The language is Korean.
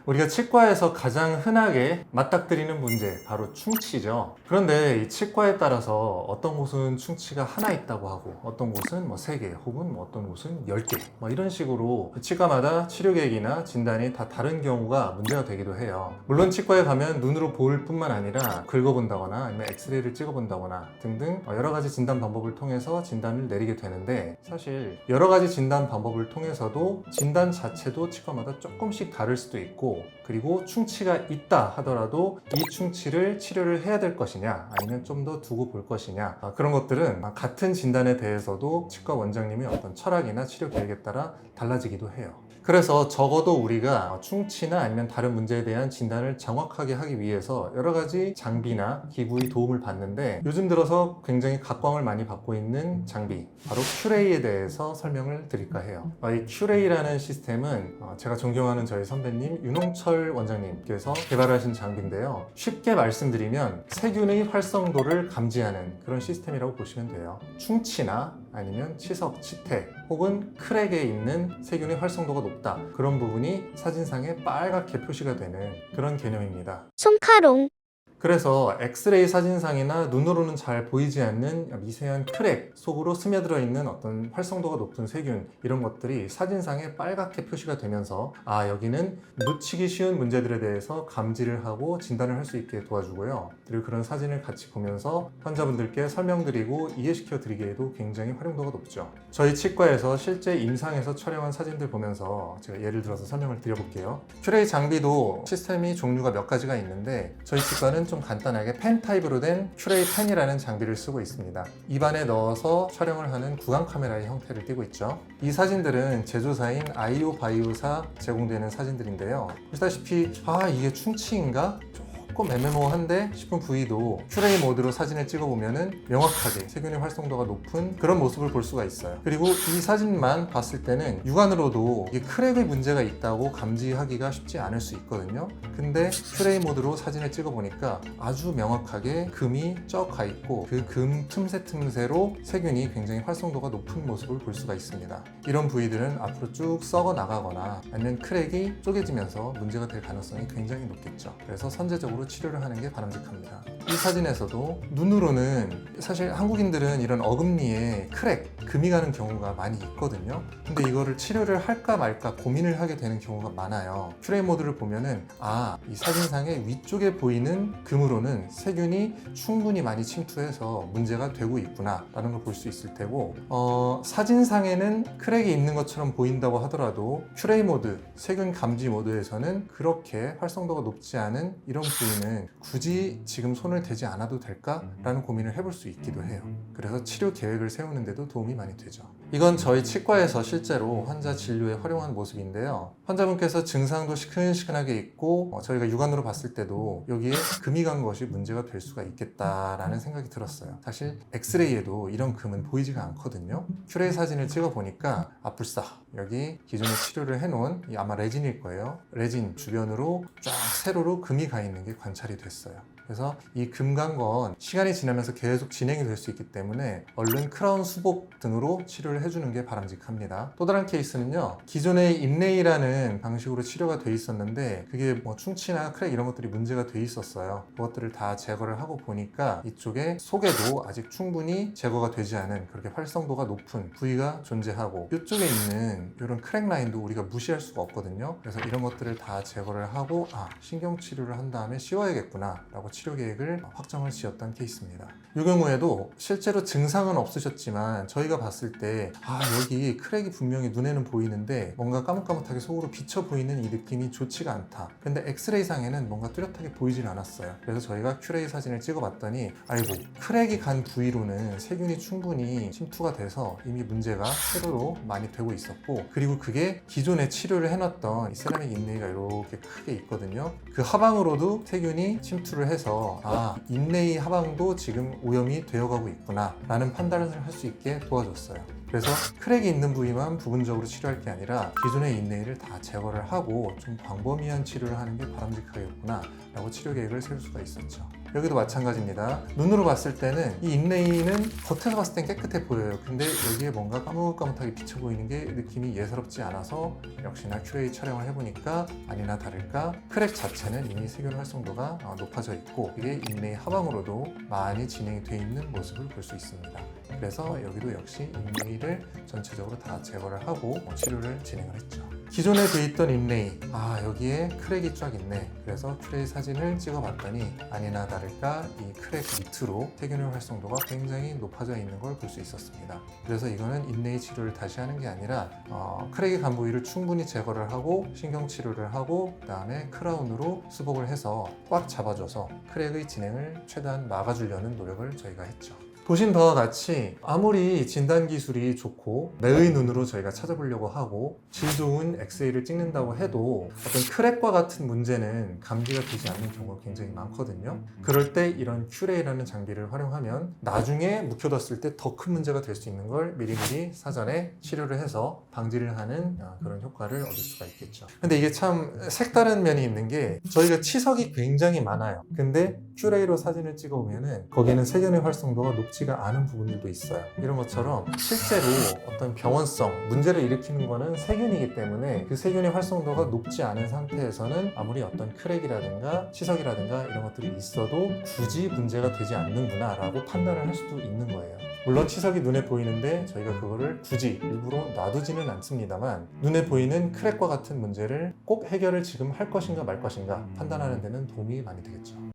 우리가 치과에서 가장 흔하게 맞닥뜨리는 문제, 바로 충치죠. 그런데 이 치과에 따라서 어떤 곳은 충치가 하나 있다고 하고 어떤 곳은 3개 혹은 어떤 곳은 10개 이런 식으로 치과마다 치료 계획이나 진단이 다 다른 경우가 문제가 되기도 해요. 물론 치과에 가면 눈으로 볼 뿐만 아니라 긁어본다거나 아니면 엑스레이를 찍어본다거나 등등 여러 가지 진단 방법을 통해서 진단을 내리게 되는데, 사실 여러 가지 진단 방법을 통해서도 진단 자체도 치과마다 조금씩 다를 수도 있고, 그리고 충치가 있다 하더라도 이 충치를 치료를 해야 될 것이냐 아니면 좀 더 두고 볼 것이냐, 그런 것들은 같은 진단에 대해서도 치과 원장님의 어떤 철학이나 치료 계획에 따라 달라지기도 해요. 그래서 적어도 우리가 충치나 아니면 다른 문제에 대한 진단을 정확하게 하기 위해서 여러 가지 장비나 기구의 도움을 받는데, 요즘 들어서 굉장히 각광을 많이 받고 있는 장비, 바로 큐레이에 대해서 설명을 드릴까 해요. 이 큐레이라는 시스템은 제가 존경하는 저희 선배님 윤홍철 원장님께서 개발하신 장비인데요. 쉽게 말씀드리면 세균의 활성도를 감지하는 그런 시스템이라고 보시면 돼요. 충치나 아니면 치석, 치태 혹은 크랙에 있는 세균의 활성도가 높다, 그런 부분이 사진상에 빨갛게 표시가 되는 그런 개념입니다. 손카롱. 그래서 엑스레이 사진상이나 눈으로는 잘 보이지 않는 미세한 크랙 속으로 스며들어 있는 어떤 활성도가 높은 세균, 이런 것들이 사진상에 빨갛게 표시가 되면서 여기는 놓치기 쉬운 문제들에 대해서 감지를 하고 진단을 할 수 있게 도와주고요. 그리고 그런 사진을 같이 보면서 환자분들께 설명드리고 이해시켜 드리기에도 굉장히 활용도가 높죠. 저희 치과에서 실제 임상에서 촬영한 사진들 보면서 제가 예를 들어서 설명을 드려볼게요. 큐레이 장비도 시스템이 종류가 몇 가지가 있는데, 저희 치과는 좀 간단하게 펜 타입으로 된 큐레이 펜이라는 장비를 쓰고 있습니다. 입안에 넣어서 촬영을 하는 구강 카메라의 형태를 띠고 있죠. 이 사진들은 제조사인 아이오 바이오사 제공되는 사진들인데요. 보시다시피 이게 충치인가? 조금 애매모호한데 싶은 부위도 큐레이 모드로 사진을 찍어보면 명확하게 세균의 활성도가 높은 그런 모습을 볼 수가 있어요. 그리고 이 사진만 봤을 때는 육안으로도 이게 크랙의 문제가 있다고 감지하기가 쉽지 않을 수 있거든요. 근데 큐레이 모드로 사진을 찍어보니까 아주 명확하게 금이 쩍 가 있고 그 금 틈새로 세균이 굉장히 활성도가 높은 모습을 볼 수가 있습니다. 이런 부위들은 앞으로 쭉 썩어 나가거나 아니면 크랙이 쪼개지면서 문제가 될 가능성이 굉장히 높겠죠. 그래서 선제적으로 치료를 하는 게 바람직합니다. 이 사진에서도 눈으로는 사실 한국인들은 이런 어금니에 크랙, 금이 가는 경우가 많이 있거든요. 근데 이거를 치료를 할까 말까 고민을 하게 되는 경우가 많아요. 큐레이 모드를 보면은 이 사진상의 위쪽에 보이는 금으로는 세균이 충분히 많이 침투해서 문제가 되고 있구나 라는 걸 볼 수 있을 테고, 사진상에는 크랙이 있는 것처럼 보인다고 하더라도 큐레이 모드, 세균 감지 모드에서는 그렇게 활성도가 높지 않은 이런 부위는 굳이 지금 손을 대지 않아도 될까라는 고민을 해볼 수 있기도 해요. 그래서 치료 계획을 세우는 데도 도움이 많이 되죠. 이건 저희 치과에서 실제로 환자 진료에 활용한 모습인데요. 환자분께서 증상도 시큰시큰하게 있고 저희가 육안으로 봤을 때도 여기에 금이 간 것이 문제가 될 수가 있겠다라는 생각이 들었어요. 사실 엑스레이에도 이런 금은 보이지가 않거든요. 큐레이 사진을 찍어보니까 불사 여기 기존에 치료를 해놓은 아마 레진일 거예요. 레진 주변으로 쫙 세로로 금이 가 있는 게 관찰이 됐어요. 그래서 이 금 간 건 시간이 지나면서 계속 진행이 될 수 있기 때문에 얼른 크라운 수복 등으로 치료를 해주는 게 바람직합니다. 또 다른 케이스는요, 기존에 인레이라는 방식으로 치료가 돼 있었는데 그게 충치나 크랙 이런 것들이 문제가 돼 있었어요. 그것들을 다 제거를 하고 보니까 이쪽에 속에도 아직 충분히 제거가 되지 않은 그렇게 활성도가 높은 부위가 존재하고, 이쪽에 있는 이런 크랙 라인도 우리가 무시할 수가 없거든요. 그래서 이런 것들을 다 제거를 하고 신경 치료를 한 다음에 씌워야겠구나 라고 치료 계획을 확정을 지었던 케이스입니다. 이 경우에도 실제로 증상은 없으셨지만 저희가 봤을 때 여기 크랙이 분명히 눈에는 보이는데 뭔가 까뭇까뭇하게 속으로 비쳐 보이는 이 느낌이 좋지가 않다. 근데 엑스레이 상에는 뭔가 뚜렷하게 보이진 않았어요. 그래서 저희가 큐레이 사진을 찍어봤더니 크랙이 간 부위로는 세균이 충분히 침투가 돼서 이미 문제가 세로로 많이 되고 있었고, 그리고 그게 기존에 치료를 해놨던 이 세라믹 인레이가 이렇게 크게 있거든요. 그 하방으로도 세균이 침투를 해서 인레이 하방도 지금 오염이 되어가고 있구나 라는 판단을 할 수 있게 도와줬어요. 그래서 크랙이 있는 부위만 부분적으로 치료할 게 아니라 기존의 인레이를 다 제거를 하고 좀 광범위한 치료를 하는 게 바람직하겠구나 라고 치료 계획을 세울 수가 있었죠. 여기도 마찬가지입니다. 눈으로 봤을 때는 이 인레이는 겉에서 봤을 땐 깨끗해 보여요. 근데 여기에 뭔가 까뭇까뭇하게 비쳐 보이는 게 느낌이 예사롭지 않아서 역시나 큐레이 촬영을 해보니까 아니나 다를까 크랙 자체는 이미 세균 활성도가 높아져 있고 이게 인레이 하방으로도 많이 진행이 돼 있는 모습을 볼 수 있습니다. 그래서 여기도 역시 인레이를 전체적으로 다 제거를 하고 치료를 진행을 했죠. 기존에 돼 있던 인레이, 여기에 크랙이 쫙 있네. 그래서 큐레이 사진을 찍어봤더니 아니나 다를까 이 크랙 밑으로 세균의 활성도가 굉장히 높아져 있는 걸 볼 수 있었습니다. 그래서 이거는 인레이 치료를 다시 하는 게 아니라 크랙이 간 부위를 충분히 제거를 하고 신경 치료를 하고 그 다음에 크라운으로 수복을 해서 꽉 잡아줘서 크랙의 진행을 최대한 막아주려는 노력을 저희가 했죠. 보신 바와 같이 아무리 진단 기술이 좋고 매의 눈으로 저희가 찾아보려고 하고 질 좋은 엑스레이를 찍는다고 해도 어떤 크랙과 같은 문제는 감지가 되지 않는 경우가 굉장히 많거든요. 그럴 때 이런 큐레이라는 장비를 활용하면 나중에 묵혀뒀을 때 더 큰 문제가 될 수 있는 걸 미리미리 사전에 치료를 해서 방지를 하는 그런 효과를 얻을 수가 있겠죠. 근데 이게 참 색다른 면이 있는 게 저희가 치석이 굉장히 많아요. 근데 큐레이로 사진을 찍어보면은 거기는 세균의 활성도가 높지가 않은 부분들도 있어요. 이런 것처럼 실제로 어떤 병원성 문제를 일으키는 거는 세균이기 때문에 그 세균의 활성도가 높지 않은 상태에서는 아무리 어떤 크랙이라든가 치석이라든가 이런 것들이 있어도 굳이 문제가 되지 않는구나 라고 판단을 할 수도 있는 거예요. 물론 치석이 눈에 보이는데 저희가 그거를 굳이 일부러 놔두지는 않습니다만 눈에 보이는 크랙과 같은 문제를 꼭 해결을 지금 할 것인가 말 것인가 판단하는 데는 도움이 많이 되겠죠.